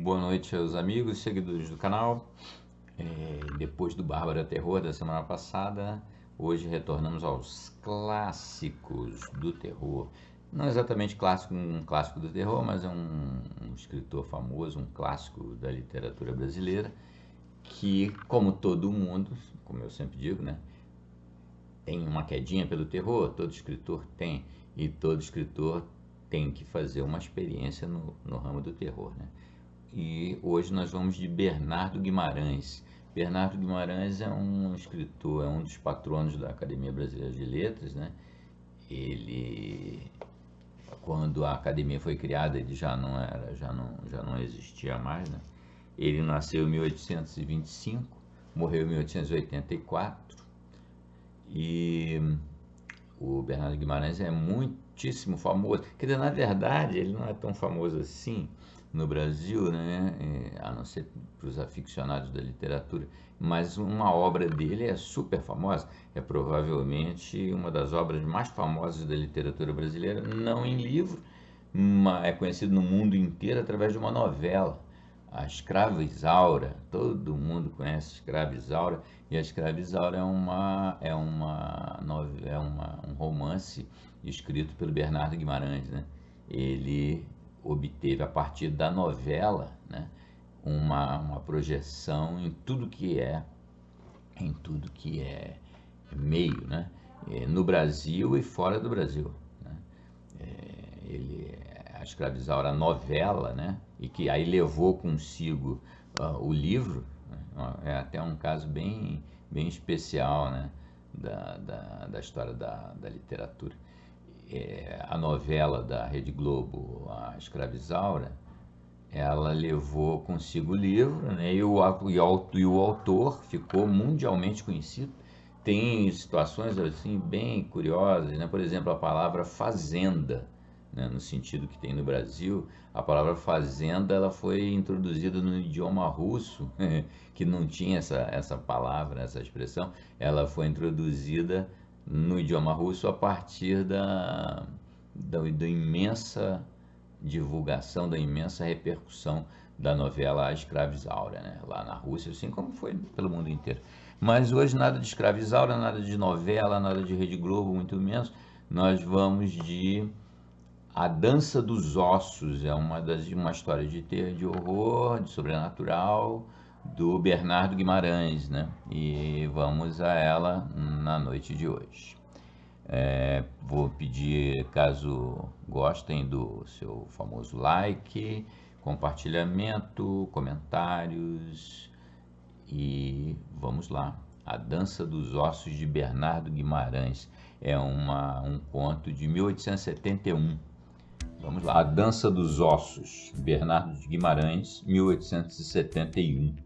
Boa noite aos amigos e seguidores do canal. Depois do Bárbara Terror da semana passada, hoje retornamos aos clássicos do terror. Não exatamente um clássico do terror, mas é um escritor famoso, um clássico da literatura brasileira, que, como todo mundo, como eu sempre digo, né, tem uma quedinha pelo terror, todo escritor tem, e todo escritor tem que fazer uma experiência no ramo do terror, né? E hoje nós vamos de Bernardo Guimarães. Bernardo Guimarães é um escritor, é um dos patronos da Academia Brasileira de Letras, né? Ele, quando a academia foi criada, ele já não existia mais, né? Ele nasceu em 1825, morreu em 1884, e o Bernardo Guimarães é muitíssimo famoso. Quer dizer, na verdade, ele não é tão famoso assim no Brasil, né? A não ser para os aficionados da literatura, mas uma obra dele é super famosa, é provavelmente uma das obras mais famosas da literatura brasileira, não em livro, mas é conhecido no mundo inteiro através de uma novela, A Escrava Isaura. Todo mundo conhece a Escrava Isaura, e A Escrava Isaura um romance escrito pelo Bernardo Guimarães, né? Ele obteve, a partir da novela, né, uma projeção em tudo que é meio, né, no Brasil e fora do Brasil, né? A Escrava Isaura, a novela, né, e que aí levou consigo o livro, né, é até um caso bem especial, né, da história da literatura. A novela da Rede Globo, A Escrava Isaura, ela levou consigo o livro, né, e o autor ficou mundialmente conhecido. Tem situações assim bem curiosas, né? Por exemplo, a palavra fazenda, né, no sentido que tem no Brasil, a palavra fazenda ela foi introduzida no idioma russo, que não tinha essa palavra, essa expressão. Ela foi introduzida no idioma russo a partir da imensa divulgação, da imensa repercussão da novela A Escrava Isaura, né, lá na Rússia, assim como foi pelo mundo inteiro. Mas hoje nada de Escrava Isaura, nada de novela, nada de Rede Globo, muito menos. Nós vamos de A Dança dos Ossos, é uma história de horror, de sobrenatural, do Bernardo Guimarães, né? E vamos a ela na noite de hoje. Vou pedir, caso gostem, do seu famoso like, compartilhamento, comentários, e vamos lá. A Dança dos Ossos, de Bernardo Guimarães, é um conto de 1871. Vamos lá. A Dança dos Ossos, Bernardo de Guimarães, 1871.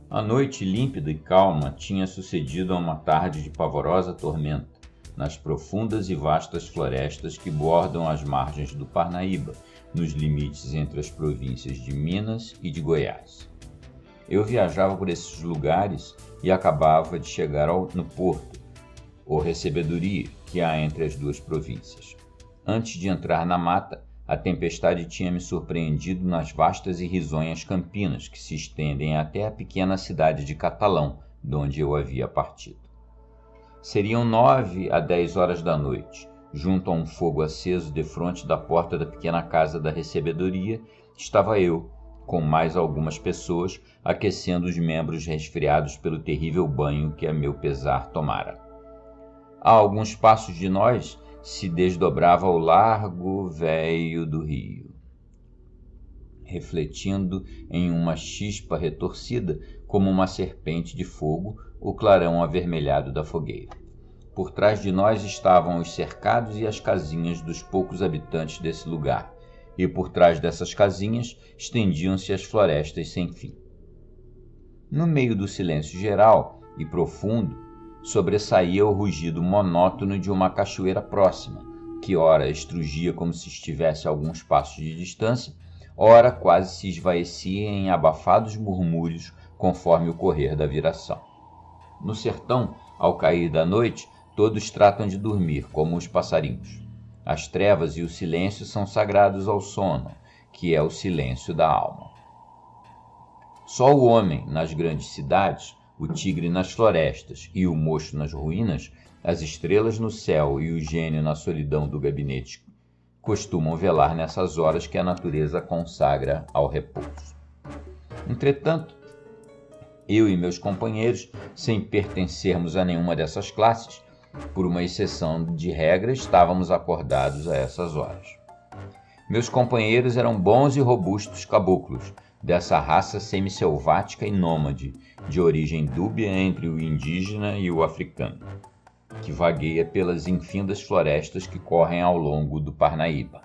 A noite límpida e calma tinha sucedido a uma tarde de pavorosa tormenta nas profundas e vastas florestas que bordam as margens do Parnaíba, nos limites entre as províncias de Minas e de Goiás. Eu viajava por esses lugares e acabava de chegar no porto, ou recebedoria, que há entre as duas províncias. Antes de entrar na mata, a tempestade tinha me surpreendido nas vastas e risonhas campinas que se estendem até a pequena cidade de Catalão, de onde eu havia partido. Seriam 9 a 10 horas da noite. Junto a um fogo aceso defronte da porta da pequena casa da recebedoria, estava eu, com mais algumas pessoas, aquecendo os membros resfriados pelo terrível banho que a meu pesar tomara. A alguns passos de nós se desdobrava o largo véio do rio, refletindo em uma chispa retorcida como uma serpente de fogo o clarão avermelhado da fogueira. Por trás de nós estavam os cercados e as casinhas dos poucos habitantes desse lugar, e por trás dessas casinhas estendiam-se as florestas sem fim. No meio do silêncio geral e profundo, sobressaía o rugido monótono de uma cachoeira próxima, que ora estrugia como se estivesse a alguns passos de distância, ora quase se esvaecia em abafados murmúrios conforme o correr da viração. No sertão, ao cair da noite, todos tratam de dormir, como os passarinhos. As trevas e o silêncio são sagrados ao sono, que é o silêncio da alma. Só o homem nas grandes cidades, o tigre nas florestas e o mocho nas ruínas, as estrelas no céu e o gênio na solidão do gabinete costumam velar nessas horas que a natureza consagra ao repouso. Entretanto, eu e meus companheiros, sem pertencermos a nenhuma dessas classes, por uma exceção de regra, estávamos acordados a essas horas. Meus companheiros eram bons e robustos caboclos, dessa raça semi-selvática e nômade, de origem dúbia entre o indígena e o africano, que vagueia pelas infindas florestas que correm ao longo do Parnaíba,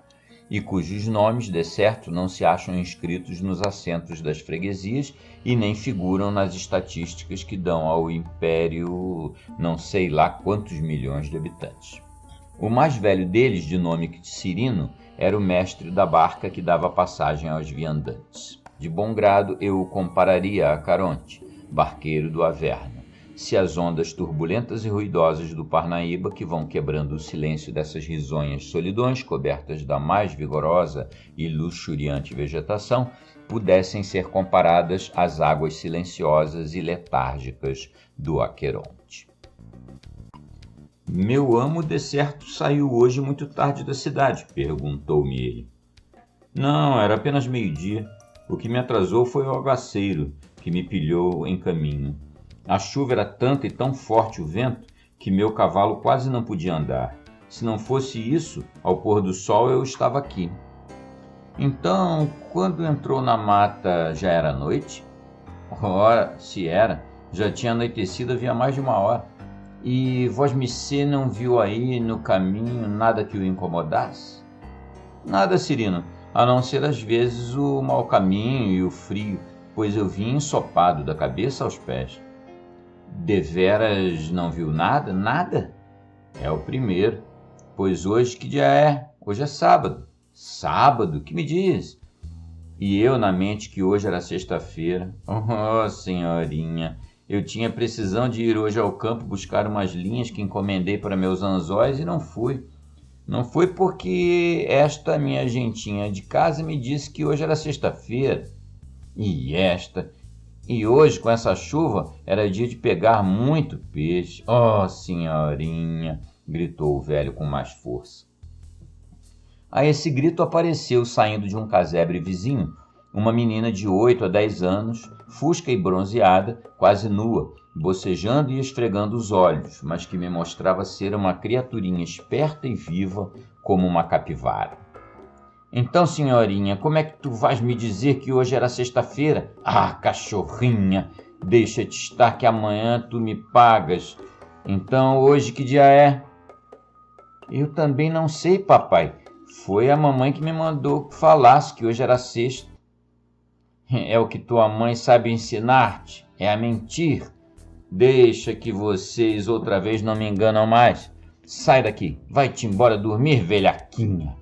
e cujos nomes, de certo, não se acham inscritos nos assentos das freguesias e nem figuram nas estatísticas que dão ao império não sei lá quantos milhões de habitantes. O mais velho deles, de nome Cirino, era o mestre da barca que dava passagem aos viandantes. De bom grado eu o compararia a Caronte, barqueiro do Averno, se as ondas turbulentas e ruidosas do Parnaíba, que vão quebrando o silêncio dessas risonhas solidões cobertas da mais vigorosa e luxuriante vegetação, pudessem ser comparadas às águas silenciosas e letárgicas do Aqueronte. Meu amo, de certo, saiu hoje muito tarde da cidade, perguntou-me ele. Não, era apenas meio-dia. O que me atrasou foi o aguaceiro, que me pilhou em caminho. A chuva era tanta e tão forte o vento que meu cavalo quase não podia andar. Se não fosse isso, ao pôr do sol eu estava aqui. Então, quando entrou na mata, já era noite? Ora, se era, já tinha anoitecido havia mais de uma hora. E vosmecê não viu aí no caminho nada que o incomodasse? Nada, Cirino, a não ser às vezes o mau caminho e o frio, pois eu vim ensopado da cabeça aos pés. Deveras não viu nada? Nada? É o primeiro, pois hoje que dia é? Hoje é sábado. Sábado? Que me diz? E eu na mente que hoje era sexta-feira. Oh, senhorinha, eu tinha precisão de ir hoje ao campo buscar umas linhas que encomendei para meus anzóis e não fui. Não foi porque esta minha gentinha de casa me disse que hoje era sexta-feira. E hoje, com essa chuva, era dia de pegar muito peixe. Oh, senhorinha, gritou o velho com mais força. A esse grito apareceu, saindo de um casebre vizinho, uma menina de 8 a 10 anos, fusca e bronzeada, quase nua, bocejando e esfregando os olhos, mas que me mostrava ser uma criaturinha esperta e viva como uma capivara. Então, senhorinha, como é que tu vais me dizer que hoje era sexta-feira? Ah, cachorrinha, deixa-te estar que amanhã tu me pagas. Então, hoje que dia é? Eu também não sei, papai. Foi a mamãe que me mandou que falasse que hoje era sexta. É o que tua mãe sabe ensinar-te, é a mentir. Deixa que vocês outra vez não me enganam mais. Sai daqui, vai-te embora dormir, velhaquinha.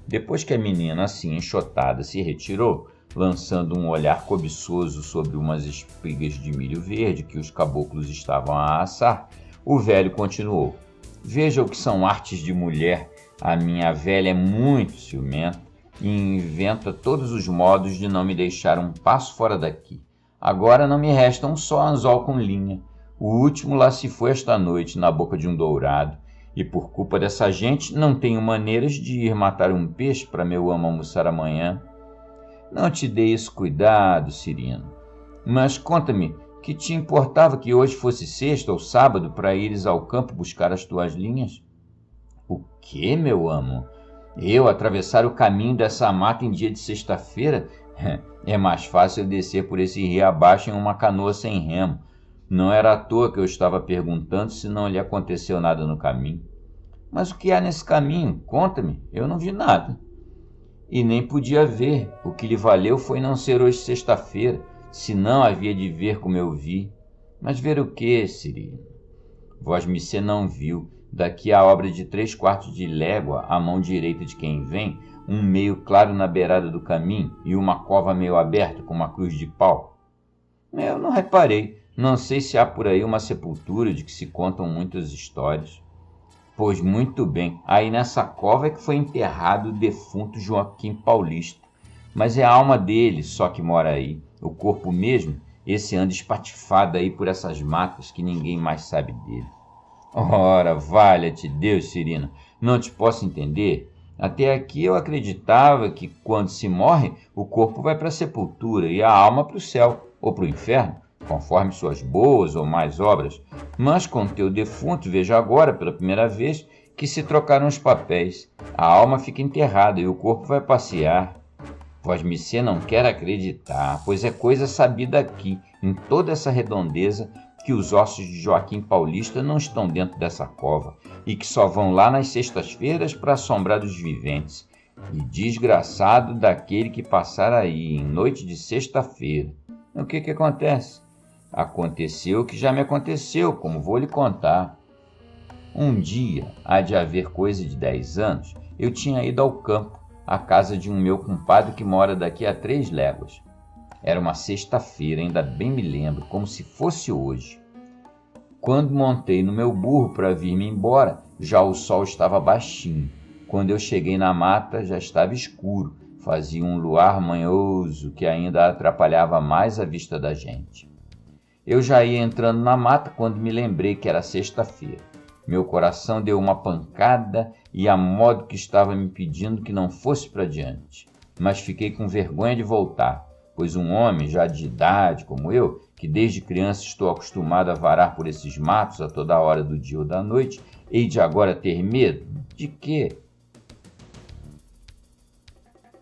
Depois que a menina, assim enxotada, se retirou, lançando um olhar cobiçoso sobre umas espigas de milho verde que os caboclos estavam a assar, o velho continuou. Veja o que são artes de mulher. A minha velha é muito ciumenta e inventa todos os modos de não me deixar um passo fora daqui. Agora não me resta um só anzol com linha. O último lá se foi esta noite na boca de um dourado. E por culpa dessa gente não tenho maneiras de ir matar um peixe para meu amo almoçar amanhã. Não te dei esse cuidado, Cirino. Mas conta-me, que te importava que hoje fosse sexta ou sábado para ires ao campo buscar as tuas linhas? O quê, meu amo? Eu atravessar o caminho dessa mata em dia de sexta-feira? É mais fácil descer por esse rio abaixo em uma canoa sem remo. Não era à toa que eu estava perguntando se não lhe aconteceu nada no caminho. Mas o que há nesse caminho? Conta-me, eu não vi nada. E nem podia ver. O que lhe valeu foi não ser hoje sexta-feira, senão havia de ver como eu vi. Mas ver o quê, Cirino? Vosmecê não viu, daqui a obra de 3/4 de légua, à mão direita de quem vem, um meio claro na beirada do caminho e uma cova meio aberta com uma cruz de pau? Eu não reparei. Não sei se há por aí uma sepultura de que se contam muitas histórias. Pois muito bem, aí nessa cova é que foi enterrado o defunto Joaquim Paulista. Mas é a alma dele só que mora aí. O corpo mesmo, esse anda espatifado aí por essas matas que ninguém mais sabe dele. Ora, valha-te Deus, Cirino, não te posso entender. Até aqui eu acreditava que quando se morre, o corpo vai para a sepultura e a alma para o céu ou para o inferno, conforme suas boas ou más obras. Mas com teu defunto, vejo agora, pela primeira vez, que se trocaram os papéis. A alma fica enterrada e o corpo vai passear. Vosmecê não quer acreditar, pois é coisa sabida aqui, em toda essa redondeza, que os ossos de Joaquim Paulista não estão dentro dessa cova e que só vão lá nas sextas-feiras para assombrar os viventes. E desgraçado daquele que passar aí em noite de sexta-feira. O que acontece? Aconteceu o que já me aconteceu, como vou lhe contar. Um dia, há de haver coisa de 10 anos, eu tinha ido ao campo, à casa de um meu compadre que mora daqui a 3 léguas. Era uma sexta-feira, ainda bem me lembro, como se fosse hoje. Quando montei no meu burro para vir-me embora, já o sol estava baixinho. Quando eu cheguei na mata, já estava escuro, fazia um luar manhoso que ainda atrapalhava mais a vista da gente. Eu já ia entrando na mata quando me lembrei que era sexta-feira. Meu coração deu uma pancada e a modo que estava me pedindo que não fosse para diante. Mas fiquei com vergonha de voltar, pois um homem já de idade como eu, que desde criança estou acostumado a varar por esses matos a toda hora do dia ou da noite, hei de agora ter medo? De quê?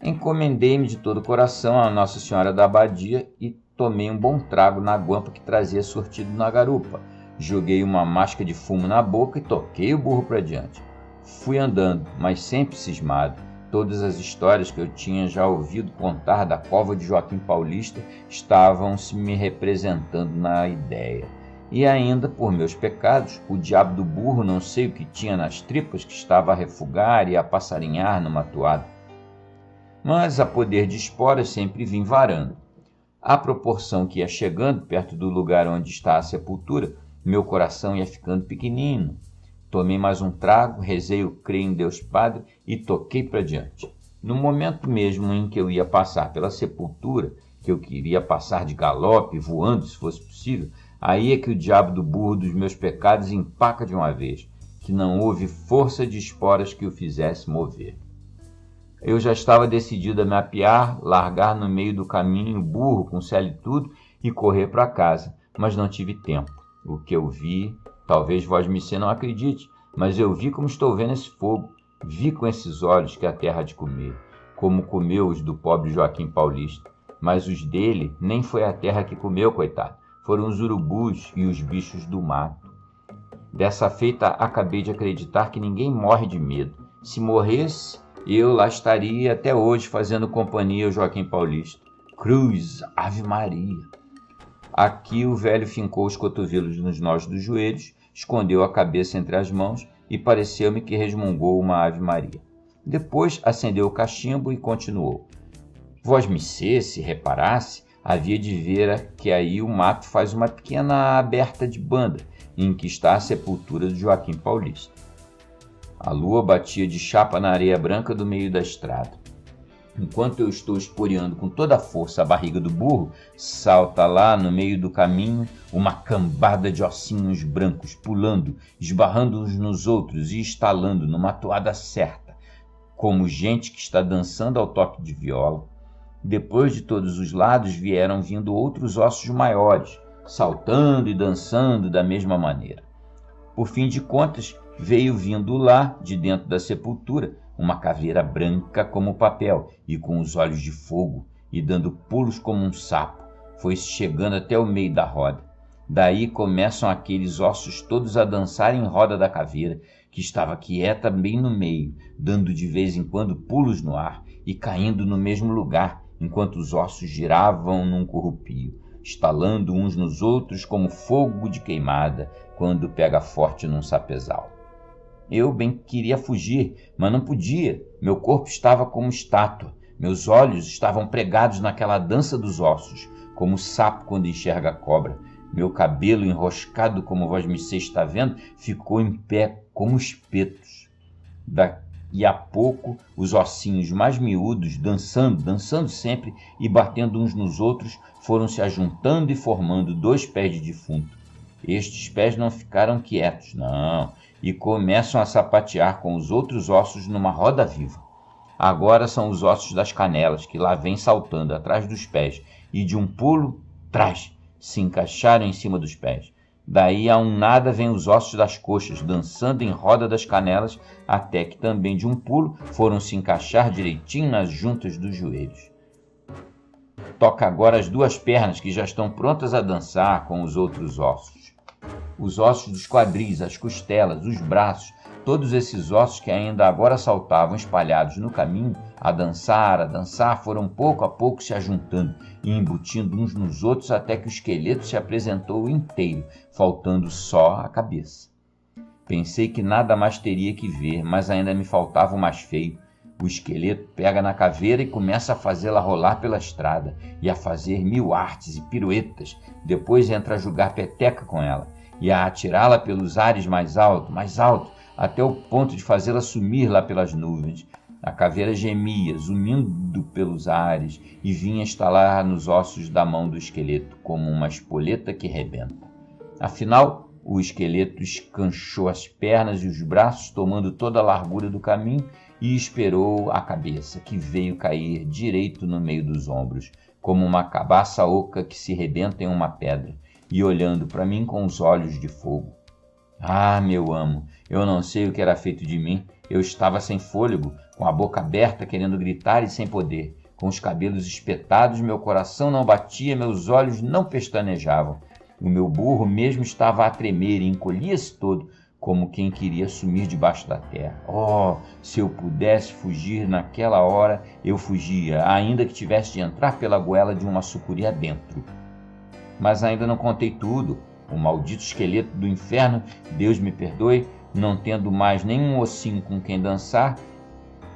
Encomendei-me de todo o coração a Nossa Senhora da Abadia e tomei um bom trago na guampa que trazia sortido na garupa. Joguei uma máscara de fumo na boca e toquei o burro para diante. Fui andando, mas sempre cismado. Todas as histórias que eu tinha já ouvido contar da cova de Joaquim Paulista estavam se me representando na ideia. E ainda, por meus pecados, o diabo do burro não sei o que tinha nas tripas que estava a refugar e a passarinhar numa toada. Mas, a poder de esporas, sempre vim varando. À proporção que ia chegando perto do lugar onde está a sepultura, meu coração ia ficando pequenino. Tomei mais um trago, rezei o creio em Deus Padre e toquei para diante. No momento mesmo em que eu ia passar pela sepultura, que eu queria passar de galope, voando se fosse possível, aí é que o diabo do burro dos meus pecados empaca de uma vez, que não houve força de esporas que o fizesse mover. Eu já estava decidido a me apear, largar no meio do caminho o burro com sela e tudo e correr para casa, mas não tive tempo. O que eu vi, talvez Vosmecê não acredite, mas eu vi como estou vendo esse fogo, vi com esses olhos que a terra há de comer, como comeu os do pobre Joaquim Paulista, mas os dele nem foi a terra que comeu, coitado, foram os urubus e os bichos do mato. Dessa feita acabei de acreditar que ninguém morre de medo. Se morresse, eu lá estaria até hoje fazendo companhia ao Joaquim Paulista. Cruz, Ave Maria! Aqui o velho fincou os cotovelos nos nós dos joelhos, escondeu a cabeça entre as mãos e pareceu-me que resmungou uma Ave Maria. Depois acendeu o cachimbo e continuou. Vosmecê, se reparasse, havia de ver que aí o mato faz uma pequena aberta de banda, em que está a sepultura de Joaquim Paulista. A lua batia de chapa na areia branca do meio da estrada. Enquanto eu estou esporeando com toda a força a barriga do burro, salta lá no meio do caminho uma cambada de ossinhos brancos, pulando, esbarrando uns nos outros e estalando numa toada certa, como gente que está dançando ao toque de viola. Depois de todos os lados vieram vindo outros ossos maiores, saltando e dançando da mesma maneira. Por fim de contas, veio vindo lá, de dentro da sepultura, uma caveira branca como papel e com os olhos de fogo e dando pulos como um sapo. Foi chegando até o meio da roda. Daí começam aqueles ossos todos a dançar em roda da caveira, que estava quieta bem no meio, dando de vez em quando pulos no ar e caindo no mesmo lugar, enquanto os ossos giravam num corrupio, estalando uns nos outros como fogo de queimada, quando pega forte num sapezal. Eu bem queria fugir, mas não podia. Meu corpo estava como estátua. Meus olhos estavam pregados naquela dança dos ossos, como o sapo quando enxerga a cobra. Meu cabelo, enroscado como Vosmecê está vendo, ficou em pé como espetos. e a pouco os ossinhos mais miúdos, dançando sempre e batendo uns nos outros, foram se ajuntando e formando 2 pés de defunto. Estes pés não ficaram quietos, não, e começam a sapatear com os outros ossos numa roda viva. Agora são os ossos das canelas, que lá vêm saltando atrás dos pés, e de um pulo, se encaixaram em cima dos pés. Daí a um nada vêm os ossos das coxas, dançando em roda das canelas, até que também de um pulo foram se encaixar direitinho nas juntas dos joelhos. Toca agora as 2 pernas, que já estão prontas a dançar com os outros ossos. Os ossos dos quadris, as costelas, os braços, todos esses ossos que ainda agora saltavam espalhados no caminho, a dançar, foram pouco a pouco se ajuntando e embutindo uns nos outros até que o esqueleto se apresentou inteiro, faltando só a cabeça. Pensei que nada mais teria que ver, mas ainda me faltava o mais feio. O esqueleto pega na caveira e começa a fazê-la rolar pela estrada e a fazer 1000 artes e piruetas. Depois entra a jogar peteca com ela e a atirá-la pelos ares mais alto, até o ponto de fazê-la sumir lá pelas nuvens. A caveira gemia, zunindo pelos ares, e vinha estalar nos ossos da mão do esqueleto, como uma espoleta que rebenta. Afinal, o esqueleto escanchou as pernas e os braços, tomando toda a largura do caminho, e esperou a cabeça, que veio cair direito no meio dos ombros, como uma cabaça oca que se rebenta em uma pedra, e olhando para mim com os olhos de fogo. Ah, meu amo, eu não sei o que era feito de mim. Eu estava sem fôlego, com a boca aberta, querendo gritar e sem poder. Com os cabelos espetados, meu coração não batia, meus olhos não pestanejavam. O meu burro mesmo estava a tremer e encolhia-se todo, como quem queria sumir debaixo da terra. Oh, se eu pudesse fugir naquela hora, eu fugia, ainda que tivesse de entrar pela goela de uma sucuri adentro. Mas ainda não contei tudo. O maldito esqueleto do inferno, Deus me perdoe, não tendo mais nenhum ossinho com quem dançar,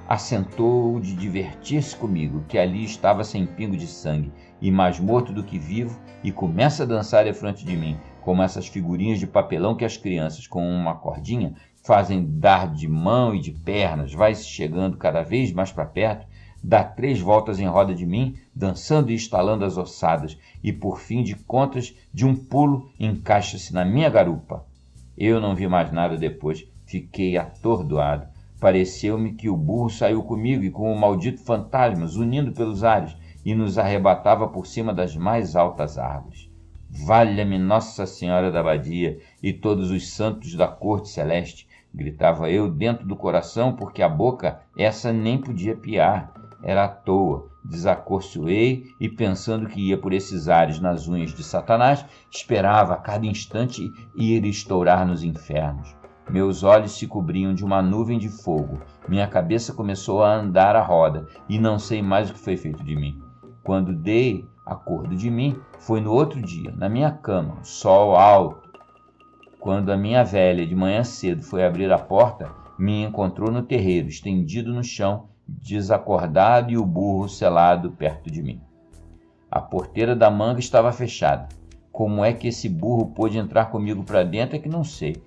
assentou de divertir-se comigo, que ali estava sem pingo de sangue, e mais morto do que vivo, e começa a dançar defronte de mim, como essas figurinhas de papelão que as crianças, com uma cordinha, fazem dar de mão e de pernas, vai-se chegando cada vez mais para perto, dá 3 voltas em roda de mim, dançando e estalando as ossadas, e por fim de contas, de um pulo, encaixa-se na minha garupa. Eu não vi mais nada depois, fiquei atordoado. Pareceu-me que o burro saiu comigo e com o maldito fantasma, zunindo pelos ares, e nos arrebatava por cima das mais altas árvores. Valha-me Nossa Senhora da Abadia e todos os santos da corte celeste, gritava eu dentro do coração, porque a boca essa nem podia piar. Era à toa, desacorçoei e, pensando que ia por esses ares nas unhas de Satanás, esperava a cada instante ir estourar nos infernos. Meus olhos se cobriam de uma nuvem de fogo, minha cabeça começou a andar à roda e não sei mais o que foi feito de mim. Quando dei acordo de mim, foi no outro dia, na minha cama, sol alto. Quando a minha velha de manhã cedo foi abrir a porta, me encontrou no terreiro, estendido no chão, desacordado e o burro selado perto de mim. A porteira da manga estava fechada. Como é que esse burro pôde entrar comigo para dentro é que não sei.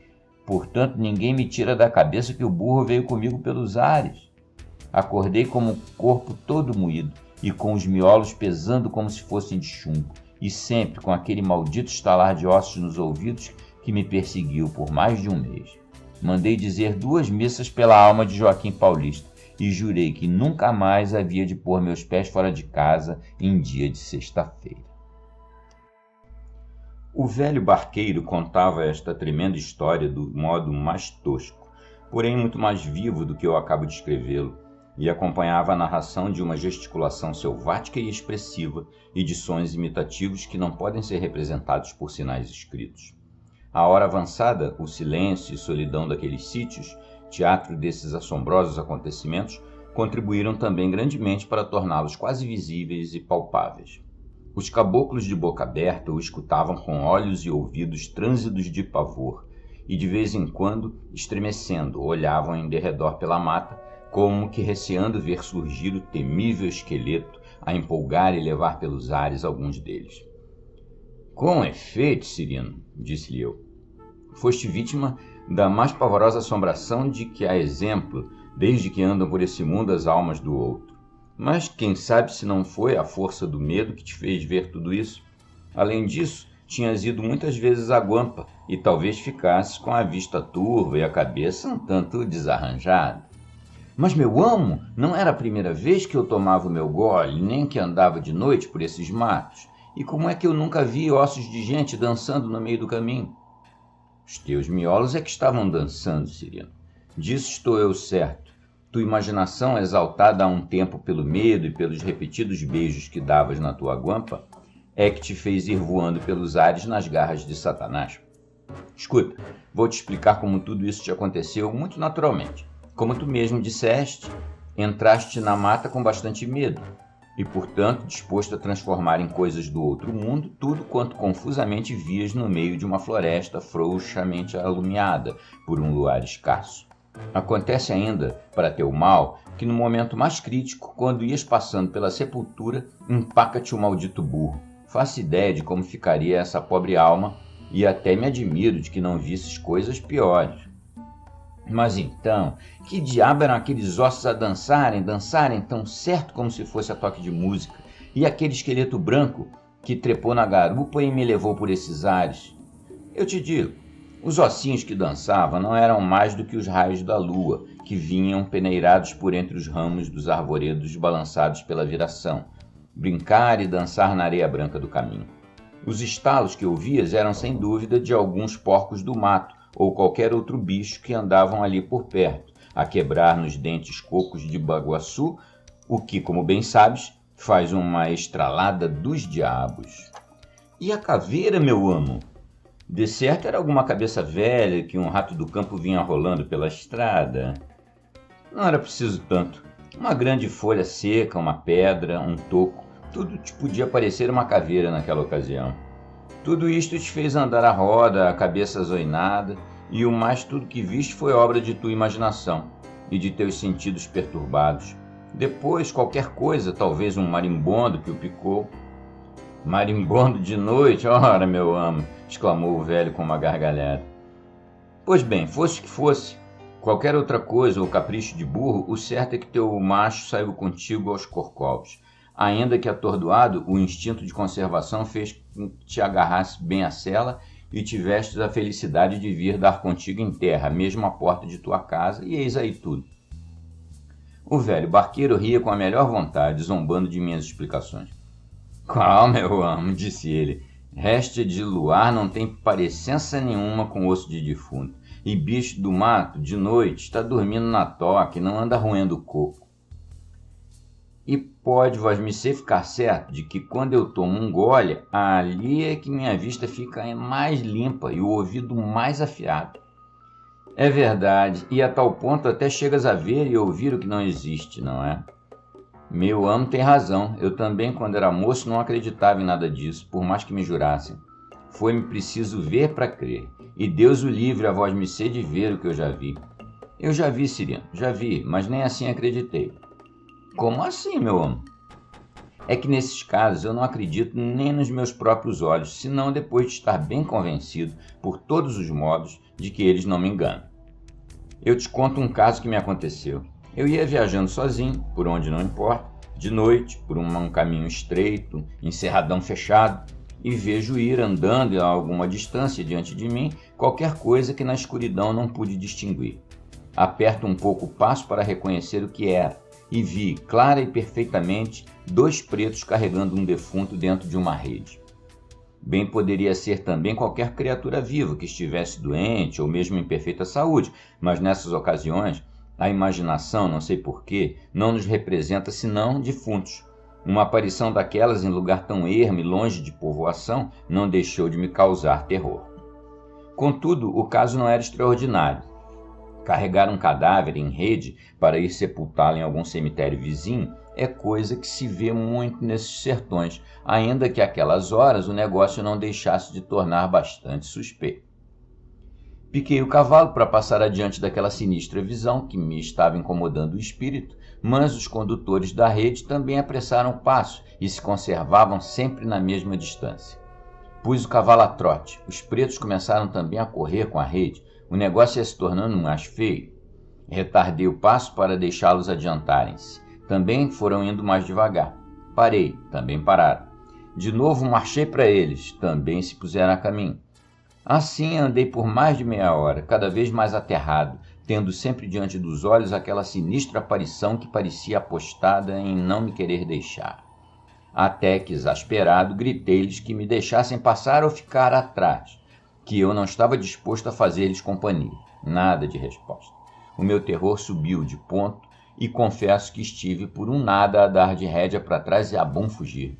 Portanto, ninguém me tira da cabeça que o burro veio comigo pelos ares. Acordei com o corpo todo moído e com os miolos pesando como se fossem de chumbo, e sempre com aquele maldito estalar de ossos nos ouvidos que me perseguiu por mais de um mês. Mandei dizer 2 missas pela alma de Joaquim Paulista, e jurei que nunca mais havia de pôr meus pés fora de casa em dia de sexta-feira. O velho barqueiro contava esta tremenda história do modo mais tosco, porém muito mais vivo do que eu acabo de escrevê-lo, e acompanhava a narração de uma gesticulação selvática e expressiva e de sons imitativos que não podem ser representados por sinais escritos. À hora avançada, o silêncio e solidão daqueles sítios, teatro desses assombrosos acontecimentos, contribuíram também grandemente para torná-los quase visíveis e palpáveis. Os caboclos de boca aberta o escutavam com olhos e ouvidos trânsidos de pavor, e de vez em quando, estremecendo, olhavam em derredor pela mata, como que receando ver surgir o temível esqueleto a empolgar e levar pelos ares alguns deles. Com efeito, Cirino, disse-lhe eu, foste vítima da mais pavorosa assombração de que, a exemplo desde que andam por esse mundo as almas do outro. Mas quem sabe se não foi a força do medo que te fez ver tudo isso? Além disso, tinhas ido muitas vezes à guampa e talvez ficasses com a vista turva e a cabeça um tanto desarranjada. Mas, meu amo, não era a primeira vez que eu tomava o meu gole, nem que andava de noite por esses matos. E como é que eu nunca vi ossos de gente dançando no meio do caminho? Os teus miolos é que estavam dançando, Cirino. Disso estou eu certo. Tua imaginação, exaltada há um tempo pelo medo e pelos repetidos beijos que davas na tua guampa, é que te fez ir voando pelos ares nas garras de Satanás. Escuta, vou te explicar como tudo isso te aconteceu muito naturalmente. Como tu mesmo disseste, entraste na mata com bastante medo e, portanto, disposto a transformar em coisas do outro mundo tudo quanto confusamente vias no meio de uma floresta frouxamente alumiada por um luar escasso. Acontece ainda, para teu mal, que no momento mais crítico, quando ias passando pela sepultura, empaca-te o maldito burro. Faço ideia de como ficaria essa pobre alma e até me admiro de que não visses coisas piores. Mas então, que diabo eram aqueles ossos a dançarem tão certo como se fosse a toque de música, e aquele esqueleto branco que trepou na garupa e me levou por esses ares? Eu te digo, os ossinhos que dançavam não eram mais do que os raios da lua, que vinham peneirados por entre os ramos dos arvoredos balançados pela viração, brincar e dançar na areia branca do caminho. Os estalos que ouvias eram sem dúvida de alguns porcos do mato, ou qualquer outro bicho que andavam ali por perto, a quebrar nos dentes cocos de baguaçu, o que, como bem sabes, faz uma estralada dos diabos. E a caveira, meu amo? De certo era alguma cabeça velha que um rato do campo vinha rolando pela estrada. Não era preciso tanto. Uma grande folha seca, uma pedra, um toco, tudo te podia parecer uma caveira naquela ocasião. Tudo isto te fez andar à roda, a cabeça azoinada, e o mais tudo que viste foi obra de tua imaginação e de teus sentidos perturbados. Depois, qualquer coisa, talvez um marimbondo que o picou. Marimbondo de noite? Ora, meu amo, exclamou o velho com uma gargalhada. Pois bem, fosse o que fosse, qualquer outra coisa ou capricho de burro, o certo é que teu macho saiu contigo aos corcovos. Ainda que atordoado, o instinto de conservação fez com que te agarrasse bem à sela e tivestes a felicidade de vir dar contigo em terra, mesmo à porta de tua casa, e eis aí tudo. O velho barqueiro ria com a melhor vontade, zombando de minhas explicações. Qual, meu amo, disse ele, réstia de luar não tem parecença nenhuma com osso de defunto, e bicho do mato, de noite, está dormindo na toca e não anda roendo o coco. E pode vosmecê ficar certo de que quando eu tomo um gole, ali é que minha vista fica mais limpa e o ouvido mais afiado. É verdade, e a tal ponto até chegas a ver e ouvir o que não existe, não é? Meu amo tem razão, eu também quando era moço não acreditava em nada disso, por mais que me jurassem. Foi-me preciso ver para crer, e Deus o livre a vosmecê de ver o que eu já vi. Eu já vi, Cirino, já vi, mas nem assim acreditei. Como assim, meu amo? É que nesses casos eu não acredito nem nos meus próprios olhos, senão depois de estar bem convencido, por todos os modos, de que eles não me enganam. Eu te conto um caso que me aconteceu. Eu ia viajando sozinho, por onde não importa, de noite, por um caminho estreito, encerradão fechado, e vejo ir andando a alguma distância diante de mim qualquer coisa que na escuridão não pude distinguir. Aperto um pouco o passo para reconhecer o que era, e vi, clara e perfeitamente, 2 pretos carregando um defunto dentro de uma rede. Bem poderia ser também qualquer criatura viva que estivesse doente ou mesmo em perfeita saúde, mas nessas ocasiões, a imaginação, não sei porquê, não nos representa senão defuntos. Uma aparição daquelas em lugar tão ermo e longe de povoação não deixou de me causar terror. Contudo, o caso não era extraordinário. Carregar um cadáver em rede para ir sepultá-lo em algum cemitério vizinho é coisa que se vê muito nesses sertões, ainda que àquelas horas o negócio não deixasse de tornar bastante suspeito. Piquei o cavalo para passar adiante daquela sinistra visão que me estava incomodando o espírito, mas os condutores da rede também apressaram o passo e se conservavam sempre na mesma distância. Pus o cavalo a trote, os pretos começaram também a correr com a rede, o negócio ia se tornando mais feio. Retardei o passo para deixá-los adiantarem-se. Também foram indo mais devagar. Parei, também pararam. De novo marchei para eles, também se puseram a caminho. Assim andei por mais de meia hora, cada vez mais aterrado, tendo sempre diante dos olhos aquela sinistra aparição que parecia apostada em não me querer deixar. Até que, exasperado, gritei-lhes que me deixassem passar ou ficar atrás, que eu não estava disposto a fazer-lhes companhia. Nada de resposta. O meu terror subiu de ponto e confesso que estive por um nada a dar de rédea para trás e a bom fugir.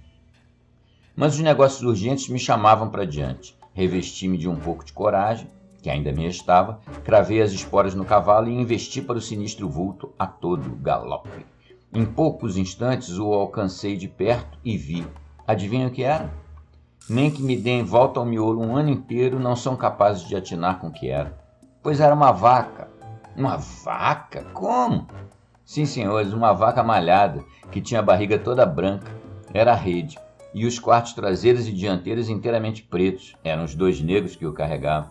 Mas os negócios urgentes me chamavam para diante. Revesti-me de um pouco de coragem, que ainda me restava, cravei as esporas no cavalo e investi para o sinistro vulto a todo galope. Em poucos instantes o alcancei de perto e vi. Adivinha o que era? Nem que me deem volta ao miolo um ano inteiro não são capazes de atinar com o que era. Pois era uma vaca. Uma vaca? Como? Sim, senhores, uma vaca malhada, que tinha a barriga toda branca. Era a rede. E os quartos traseiros e dianteiros inteiramente pretos. Eram os 2 negros que o carregavam.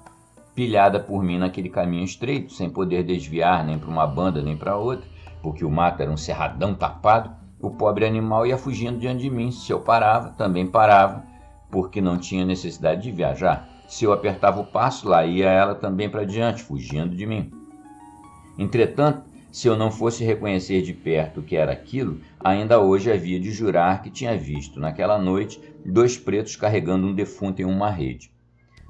Pilhada por mim naquele caminho estreito, sem poder desviar nem para uma banda nem para outra, porque o mato era um cerradão tapado, o pobre animal ia fugindo diante de mim. Se eu parava, também parava, porque não tinha necessidade de viajar. Se eu apertava o passo, lá ia ela também para diante, fugindo de mim. Entretanto, se eu não fosse reconhecer de perto o que era aquilo, ainda hoje havia de jurar que tinha visto, naquela noite, 2 pretos carregando um defunto em uma rede.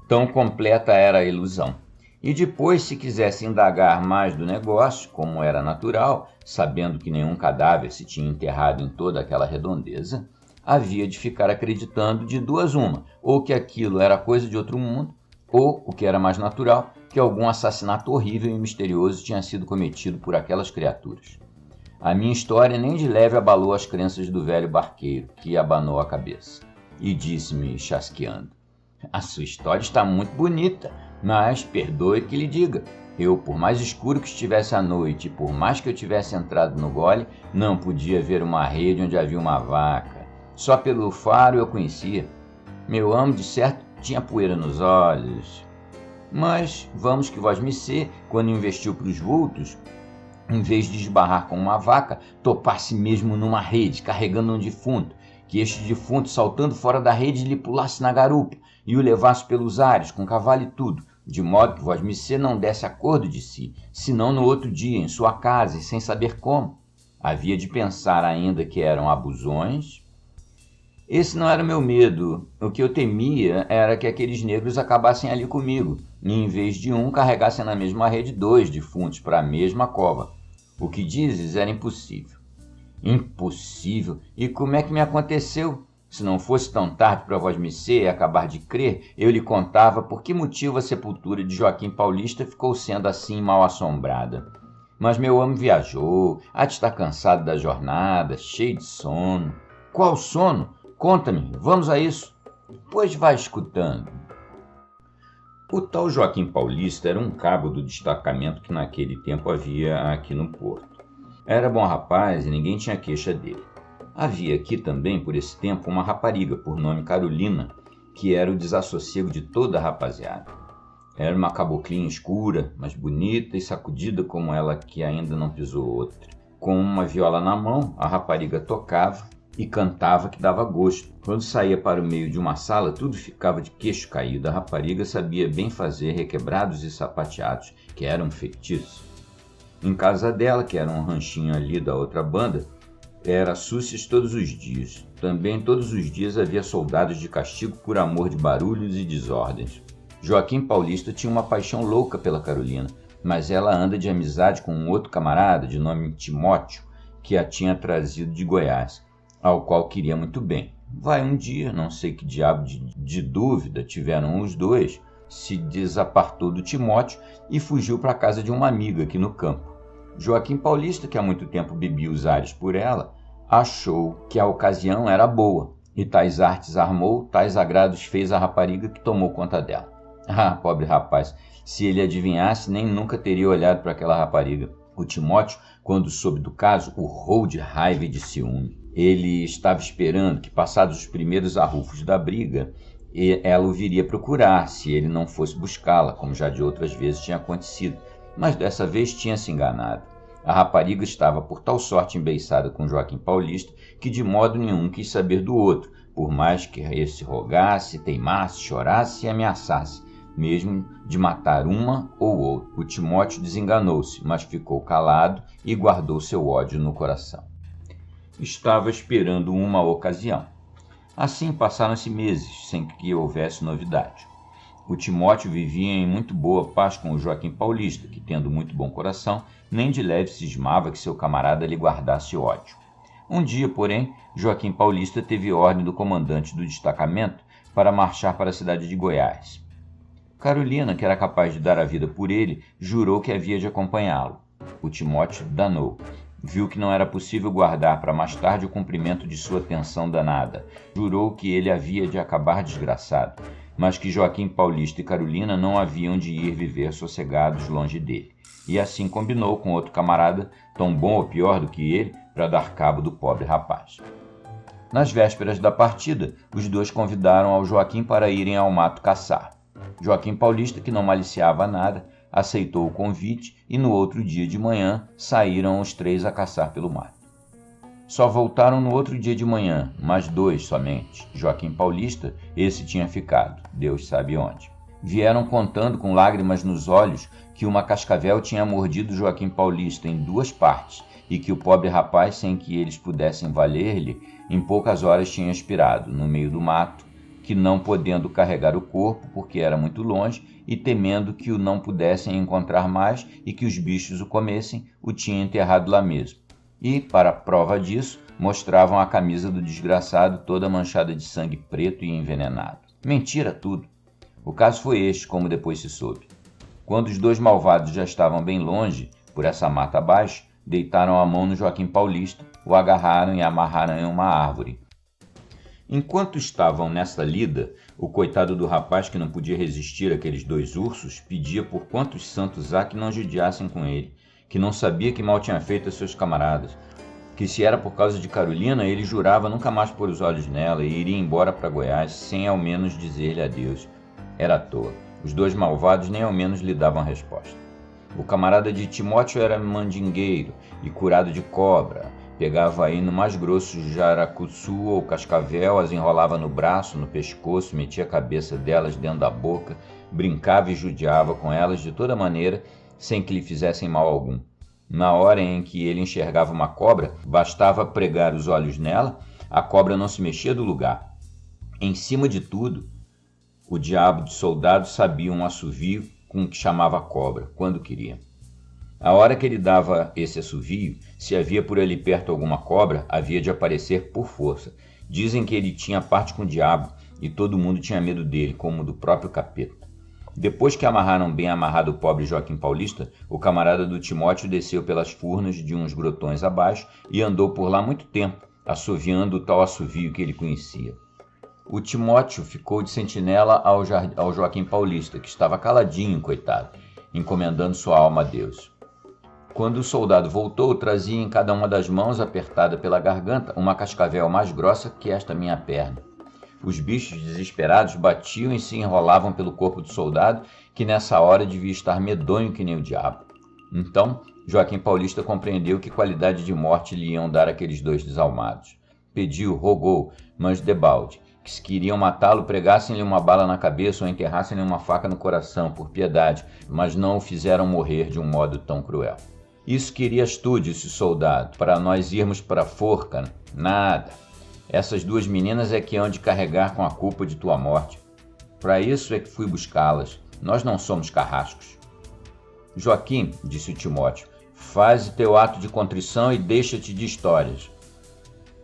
Tão completa era a ilusão. E depois, se quisesse indagar mais do negócio, como era natural, sabendo que nenhum cadáver se tinha enterrado em toda aquela redondeza, havia de ficar acreditando de 2 uma, ou que aquilo era coisa de outro mundo, ou, o que era mais natural, que algum assassinato horrível e misterioso tinha sido cometido por aquelas criaturas. A minha história nem de leve abalou as crenças do velho barqueiro, que abanou a cabeça, e disse-me, chasqueando: "A sua história está muito bonita, mas perdoe que lhe diga, eu, por mais escuro que estivesse a noite, e por mais que eu tivesse entrado no gole, não podia ver uma rede onde havia uma vaca. Só pelo faro eu conhecia. Meu amo, de certo, tinha poeira nos olhos. Mas vamos que vosmecê, quando investiu para os vultos, em vez de esbarrar com uma vaca, topasse mesmo numa rede, carregando um defunto, que este defunto, saltando fora da rede, lhe pulasse na garupa e o levasse pelos ares, com cavalo e tudo, de modo que vosmecê não desse acordo de si, senão no outro dia, em sua casa, e sem saber como. Havia de pensar ainda que eram abusões. Esse não era o meu medo. O que eu temia era que aqueles negros acabassem ali comigo, e em vez de um, carregassem na mesma rede 2 defuntos para a mesma cova. O que dizes era impossível. Impossível? E como é que me aconteceu? Se não fosse tão tarde para vosmecê e acabar de crer, eu lhe contava por que motivo a sepultura de Joaquim Paulista ficou sendo assim mal assombrada. Mas meu amo viajou, há de estar cansado da jornada, cheio de sono. Qual sono? Conta-me, vamos a isso. Pois vai escutando. O tal Joaquim Paulista era um cabo do destacamento que naquele tempo havia aqui no Porto. Era bom rapaz e ninguém tinha queixa dele. Havia aqui também, por esse tempo, uma rapariga, por nome Carolina, que era o desassossego de toda a rapaziada. Era uma caboclinha escura, mas bonita e sacudida como ela que ainda não pisou outra. Com uma viola na mão, a rapariga tocava e cantava que dava gosto. Quando saía para o meio de uma sala, tudo ficava de queixo caído. A rapariga sabia bem fazer requebrados e sapateados, que eram feitiços. Em casa dela, que era um ranchinho ali da outra banda, era súcias todos os dias. Também todos os dias havia soldados de castigo por amor de barulhos e desordens. Joaquim Paulista tinha uma paixão louca pela Carolina, mas ela anda de amizade com um outro camarada de nome Timóteo, que a tinha trazido de Goiás, ao qual queria muito bem. Vai um dia, não sei que diabo de dúvida tiveram os dois, se desapartou do Timóteo e fugiu para a casa de uma amiga aqui no campo. Joaquim Paulista, que há muito tempo bebia os ares por ela, achou que a ocasião era boa, e tais artes armou, tais agrados fez a rapariga que tomou conta dela. Ah, pobre rapaz, se ele adivinhasse, nem nunca teria olhado para aquela rapariga. O Timóteo, quando soube do caso, urrou de raiva e de ciúme. Ele estava esperando que, passados os primeiros arrufos da briga, ela o viria procurar, se ele não fosse buscá-la, como já de outras vezes tinha acontecido. Mas dessa vez tinha se enganado. A rapariga estava por tal sorte embeiçada com Joaquim Paulista que de modo nenhum quis saber do outro, por mais que esse rogasse, teimasse, chorasse e ameaçasse, mesmo de matar uma ou outra. O Timóteo desenganou-se, mas ficou calado e guardou seu ódio no coração. Estava esperando uma ocasião. Assim passaram-se meses, sem que houvesse novidade. O Timóteo vivia em muito boa paz com o Joaquim Paulista, que, tendo muito bom coração, nem de leve cismava que seu camarada lhe guardasse ódio. Um dia, porém, Joaquim Paulista teve ordem do comandante do destacamento para marchar para a cidade de Goiás. Carolina, que era capaz de dar a vida por ele, jurou que havia de acompanhá-lo. O Timóteo danou. Viu que não era possível guardar para mais tarde o cumprimento de sua tensão danada. Jurou que ele havia de acabar desgraçado, mas que Joaquim Paulista e Carolina não haviam de ir viver sossegados longe dele. E assim combinou com outro camarada, tão bom ou pior do que ele, para dar cabo do pobre rapaz. Nas vésperas da partida, os dois convidaram ao Joaquim para irem ao mato caçar. Joaquim Paulista, que não maliciava nada, aceitou o convite e no outro dia de manhã saíram os três a caçar pelo mato. Só voltaram no outro dia de manhã, mas dois somente. Joaquim Paulista, esse tinha ficado, Deus sabe onde. Vieram contando com lágrimas nos olhos que uma cascavel tinha mordido Joaquim Paulista em 2 partes e que o pobre rapaz, sem que eles pudessem valer-lhe, em poucas horas tinha expirado, no meio do mato, que não podendo carregar o corpo, porque era muito longe, e temendo que o não pudessem encontrar mais e que os bichos o comessem, o tinha enterrado lá mesmo. E, para prova disso, mostravam a camisa do desgraçado toda manchada de sangue preto e envenenado. Mentira tudo! O caso foi este, como depois se soube. Quando os dois malvados já estavam bem longe, por essa mata abaixo, deitaram a mão no Joaquim Paulista, o agarraram e amarraram em uma árvore. Enquanto estavam nessa lida, o coitado do rapaz, que não podia resistir àqueles 2 ursos, pedia por quantos santos há que não judiassem com ele, que não sabia que mal tinha feito a seus camaradas, que se era por causa de Carolina, ele jurava nunca mais pôr os olhos nela e iria embora para Goiás sem ao menos dizer-lhe adeus. Era à toa. Os 2 malvados nem ao menos lhe davam resposta. O camarada de Timóteo era mandingueiro e curado de cobra. Pegava aí no mais grosso jaracuçu ou cascavel, as enrolava no braço, no pescoço, metia a cabeça delas dentro da boca, brincava e judiava com elas de toda maneira, sem que lhe fizessem mal algum. Na hora em que ele enxergava uma cobra, bastava pregar os olhos nela, a cobra não se mexia do lugar. Em cima de tudo, o diabo de soldado sabia um assovio com que chamava a cobra, quando queria. A hora que ele dava esse assovio, se havia por ali perto alguma cobra, havia de aparecer por força. Dizem que ele tinha parte com o diabo e todo mundo tinha medo dele, como do próprio capeta. Depois que amarraram bem amarrado o pobre Joaquim Paulista, o camarada do Timóteo desceu pelas furnas de uns grotões abaixo e andou por lá muito tempo, assoviando o tal assovio que ele conhecia. O Timóteo ficou de sentinela ao Joaquim Paulista, que estava caladinho, coitado, encomendando sua alma a Deus. Quando o soldado voltou, trazia em cada uma das mãos, apertada pela garganta, uma cascavel mais grossa que esta minha perna. Os bichos desesperados batiam e se enrolavam pelo corpo do soldado, que nessa hora devia estar medonho que nem o diabo. Então, Joaquim Paulista compreendeu que qualidade de morte lhe iam dar aqueles 2 desalmados. Pediu, rogou, mas debalde, que se queriam matá-lo, pregassem-lhe uma bala na cabeça ou enterrassem-lhe uma faca no coração, por piedade, mas não o fizeram morrer de um modo tão cruel. Isso querias tu, disse o soldado, para nós irmos para a forca? Nada. Essas 2 meninas é que hão de carregar com a culpa de tua morte. Para isso é que fui buscá-las. Nós não somos carrascos. Joaquim, disse o Timóteo, faze teu ato de contrição e deixa-te de histórias.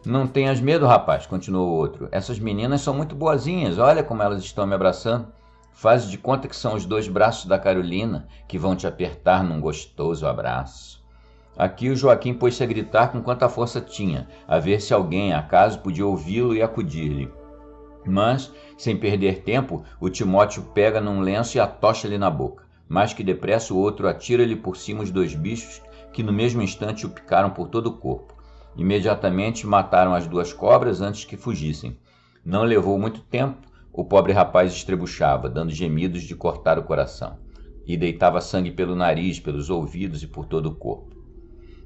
Não tenhas medo, rapaz, continuou o outro. Essas meninas são muito boazinhas, olha como elas estão me abraçando. Faz de conta que são os 2 braços da Carolina que vão te apertar num gostoso abraço. Aqui o Joaquim pôs-se a gritar com quanta força tinha, a ver se alguém, acaso, podia ouvi-lo e acudir-lhe. Mas, sem perder tempo, o Timóteo pega num lenço e atocha-lhe na boca. Mais que depressa, o outro atira-lhe por cima os 2 bichos, que no mesmo instante o picaram por todo o corpo. Imediatamente mataram as 2 cobras antes que fugissem. Não levou muito tempo. O pobre rapaz estrebuchava, dando gemidos de cortar o coração. e deitava sangue pelo nariz, pelos ouvidos e por todo o corpo.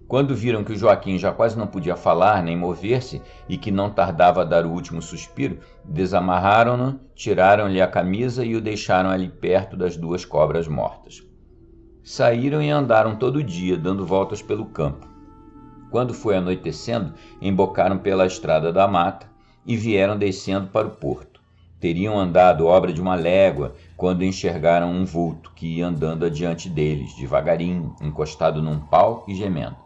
Quando viram que o Joaquim já quase não podia falar nem mover-se e que não tardava a dar o último suspiro, desamarraram-no, tiraram-lhe a camisa e o deixaram ali perto das 2 cobras mortas. Saíram e andaram todo o dia, dando voltas pelo campo. Quando foi anoitecendo, embocaram pela estrada da mata e vieram descendo para o porto. Teriam andado obra de 1 légua, quando enxergaram um vulto que ia andando adiante deles, devagarinho, encostado num pau e gemendo.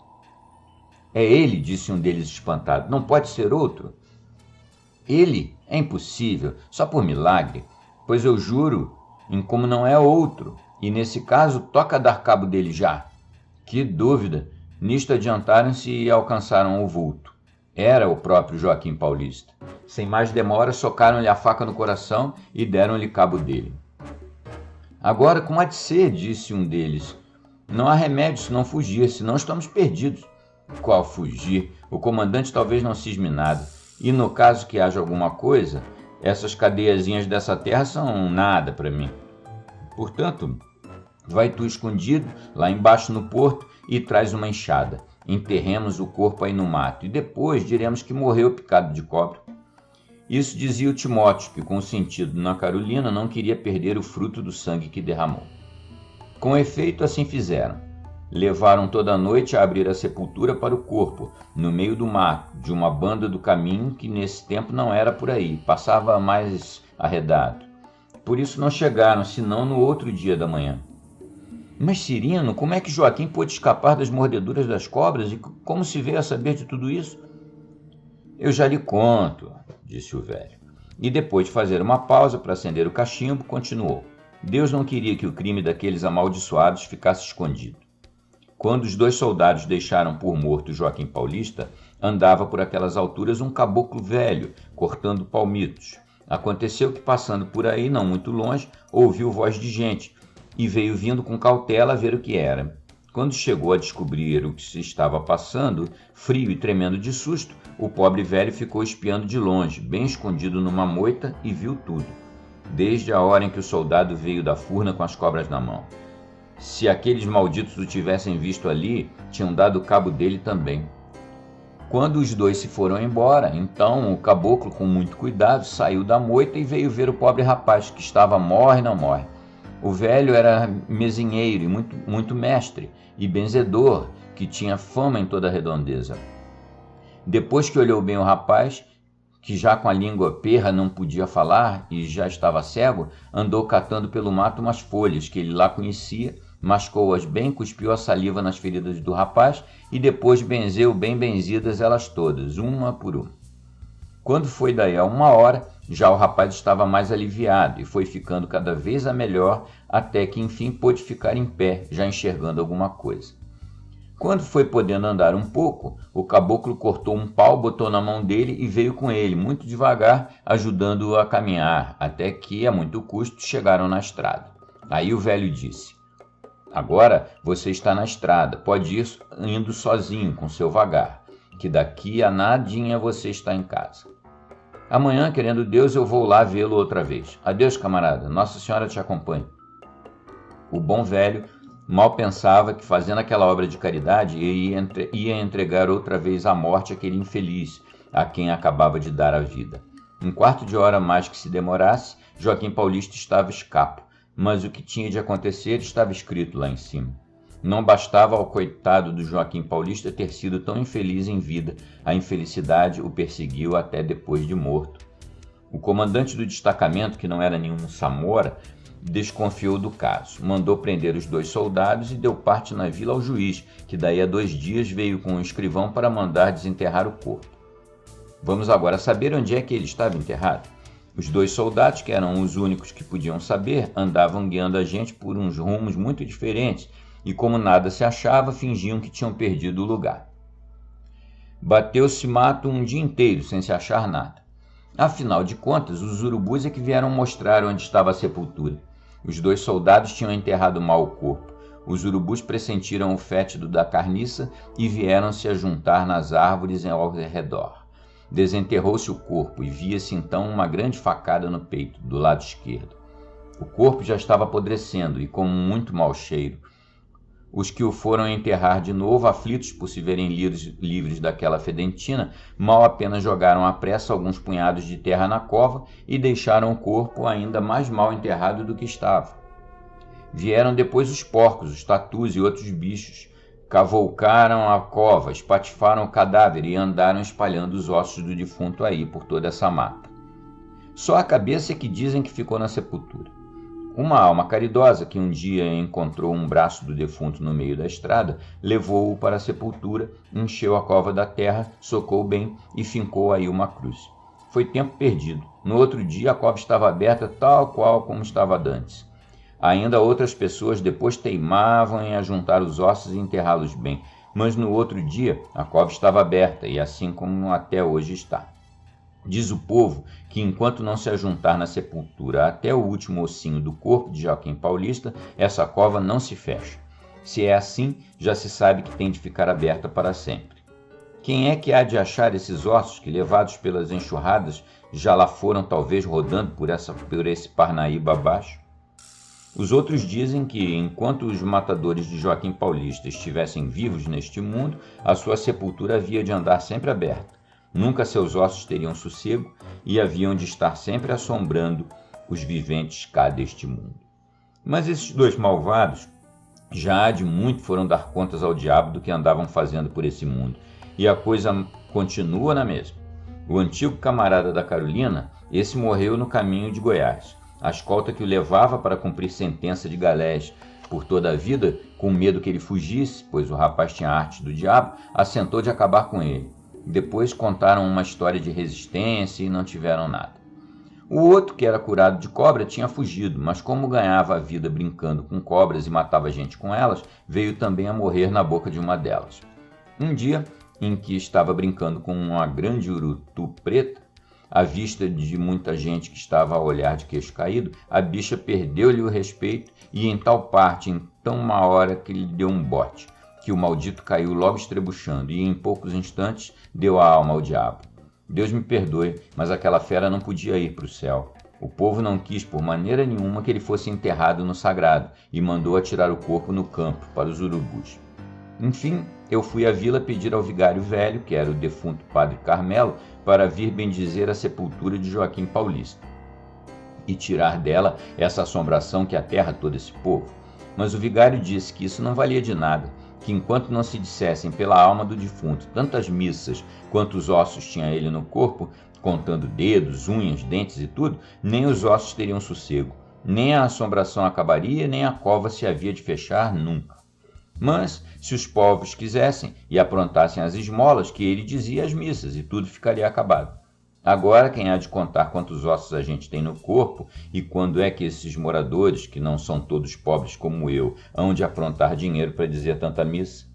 É ele, disse um deles espantado, não pode ser outro? Ele? É impossível, só por milagre, pois eu juro em como não é outro, e nesse caso toca dar cabo dele já. Que dúvida! Nisto adiantaram-se e alcançaram o vulto. Era o próprio Joaquim Paulista. Sem mais demora, socaram-lhe a faca no coração e deram-lhe cabo dele. Agora, como há de ser, disse um deles, não há remédio se não fugir, senão estamos perdidos. Qual fugir? O comandante talvez não cisme nada. E no caso que haja alguma coisa, essas cadeiazinhas dessa terra são nada para mim. Portanto, vai tu escondido lá embaixo no porto e traz uma enxada. Enterremos o corpo aí no mato e depois diremos que morreu picado de cobra. Isso dizia o Timóteo, que com sentido na Carolina não queria perder o fruto do sangue que derramou. Com efeito, assim fizeram. Levaram toda a noite a abrir a sepultura para o corpo, no meio do mato, de uma banda do caminho que nesse tempo não era por aí, passava mais arredado. Por isso não chegaram, senão no outro dia da manhã. Mas, Cirino, como é que Joaquim pôde escapar das mordeduras das cobras e como se veio a saber de tudo isso? Eu já lhe conto, disse o velho. E depois de fazer uma pausa para acender o cachimbo, continuou. Deus não queria que o crime daqueles amaldiçoados ficasse escondido. Quando os 2 soldados deixaram por morto Joaquim Paulista, andava por aquelas alturas um caboclo velho, cortando palmitos. Aconteceu que, passando por aí, não muito longe, ouviu voz de gente e veio vindo com cautela ver o que era. Quando chegou a descobrir o que se estava passando, frio e tremendo de susto, o pobre velho ficou espiando de longe, bem escondido numa moita, e viu tudo, desde a hora em que o soldado veio da furna com as cobras na mão. Se aqueles malditos o tivessem visto ali, tinham dado cabo dele também. Quando os 2 se foram embora, então o caboclo, com muito cuidado, saiu da moita e veio ver o pobre rapaz, que estava morre não morre. O velho era mesinheiro e muito mestre, e benzedor, que tinha fama em toda a redondeza. Depois que olhou bem o rapaz, que já com a língua perra não podia falar e já estava cego, andou catando pelo mato umas folhas que ele lá conhecia, mascou-as bem, cuspiu a saliva nas feridas do rapaz e depois benzeu bem benzidas elas todas, uma por uma. Quando foi daí a 1 hora, já o rapaz estava mais aliviado e foi ficando cada vez a melhor, até que enfim pôde ficar em pé, já enxergando alguma coisa. Quando foi podendo andar um pouco, o caboclo cortou um pau, botou na mão dele e veio com ele, muito devagar, ajudando-o a caminhar, até que, a muito custo, chegaram na estrada. Aí o velho disse, agora você está na estrada, pode ir indo sozinho, com seu vagar, que daqui a nadinha você está em casa. Amanhã, querendo Deus, eu vou lá vê-lo outra vez. Adeus, camarada, Nossa Senhora te acompanhe. O bom velho mal pensava que, fazendo aquela obra de caridade, ia entregar outra vez à morte aquele infeliz, a quem acabava de dar a vida. Um quarto de hora mais que se demorasse, Joaquim Paulista estava escapo, mas o que tinha de acontecer estava escrito lá em cima. Não bastava ao coitado do Joaquim Paulista ter sido tão infeliz em vida, a infelicidade o perseguiu até depois de morto. O comandante do destacamento, que não era nenhum Samora, desconfiou do caso, mandou prender os 2 soldados e deu parte na vila ao juiz, que daí a 2 dias veio com um escrivão para mandar desenterrar o corpo. Vamos agora saber onde é que ele estava enterrado. Os 2 soldados, que eram os únicos que podiam saber, andavam guiando a gente por uns rumos muito diferentes e, como nada se achava, fingiam que tinham perdido o lugar. Bateu-se mato um dia inteiro sem se achar nada. Afinal de contas, os urubus é que vieram mostrar onde estava a sepultura. Os 2 soldados tinham enterrado mal o corpo. Os urubus pressentiram o fétido da carniça e vieram se ajuntar nas árvores ao redor. Desenterrou-se o corpo e via-se então uma grande facada no peito, do lado esquerdo. O corpo já estava apodrecendo e com muito mau cheiro. Os que o foram enterrar de novo, aflitos por se verem livres daquela fedentina, mal apenas jogaram à pressa alguns punhados de terra na cova e deixaram o corpo ainda mais mal enterrado do que estava. Vieram depois os porcos, os tatus e outros bichos, cavalcaram a cova, espatifaram o cadáver e andaram espalhando os ossos do defunto aí por toda essa mata. Só a cabeça é que dizem que ficou na sepultura. Uma alma caridosa que um dia encontrou um braço do defunto no meio da estrada, levou-o para a sepultura, encheu a cova da terra, socou bem e fincou aí uma cruz. Foi tempo perdido. No outro dia a cova estava aberta tal qual como estava dantes. Ainda outras pessoas depois teimavam em ajuntar os ossos e enterrá-los bem, mas no outro dia a cova estava aberta e assim como até hoje está. Diz o povo que enquanto não se ajuntar na sepultura até o último ossinho do corpo de Joaquim Paulista, essa cova não se fecha. Se é assim, já se sabe que tem de ficar aberta para sempre. Quem é que há de achar esses ossos que, levados pelas enxurradas, já lá foram talvez rodando por esse Parnaíba abaixo? Os outros dizem que, enquanto os matadores de Joaquim Paulista estivessem vivos neste mundo, a sua sepultura havia de andar sempre aberta. Nunca seus ossos teriam sossego e haviam de estar sempre assombrando os viventes cá deste mundo. Mas esses dois malvados já há de muito foram dar contas ao diabo do que andavam fazendo por esse mundo, e a coisa continua na mesma. O antigo camarada da Carolina, esse morreu no caminho de Goiás. A escolta que o levava para cumprir sentença de galés por toda a vida, com medo que ele fugisse, pois o rapaz tinha arte do diabo, assentou de acabar com ele. Depois contaram uma história de resistência e não tiveram nada. O outro, que era curado de cobra, tinha fugido, mas como ganhava a vida brincando com cobras e matava gente com elas, veio também a morrer na boca de uma delas. Um dia, em que estava brincando com uma grande urutu preta, à vista de muita gente que estava a olhar de queixo caído, a bicha perdeu-lhe o respeito e em tal parte, em tão uma hora que lhe deu um bote, que o maldito caiu logo estrebuchando e em poucos instantes deu a alma ao diabo. Deus me perdoe, mas aquela fera não podia ir para o céu. O povo não quis por maneira nenhuma que ele fosse enterrado no sagrado e mandou atirar o corpo no campo para os urubus. Enfim, eu fui à vila pedir ao vigário velho, que era o defunto padre Carmelo, para vir bendizer a sepultura de Joaquim Paulista e tirar dela essa assombração que aterra todo esse povo. Mas o vigário disse que isso não valia de nada, que enquanto não se dissessem pela alma do defunto tantas missas quantos ossos tinha ele no corpo, contando dedos, unhas, dentes e tudo, nem os ossos teriam sossego, nem a assombração acabaria, nem a cova se havia de fechar nunca. Mas, se os povos quisessem e aprontassem as esmolas, que ele dizia as missas, e tudo ficaria acabado. Agora, quem há de contar quantos ossos a gente tem no corpo e quando é que esses moradores, que não são todos pobres como eu, hão de aprontar dinheiro para dizer tanta missa?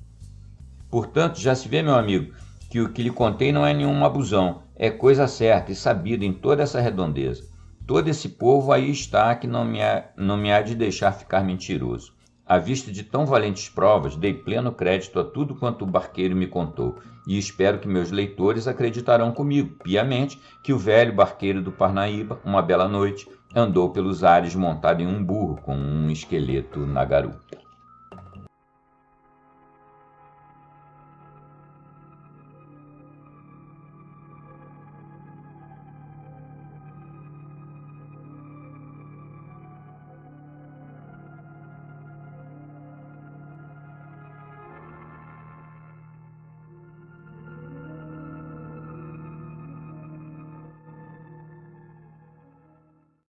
Portanto, já se vê, meu amigo, que o que lhe contei não é nenhum abusão, é coisa certa e sabida em toda essa redondeza. Todo esse povo aí está que não me há de deixar ficar mentiroso. À vista de tão valentes provas, dei pleno crédito a tudo quanto o barqueiro me contou, e espero que meus leitores acreditarão comigo, piamente, que o velho barqueiro do Parnaíba, uma bela noite, andou pelos ares montado em um burro com um esqueleto na garupa.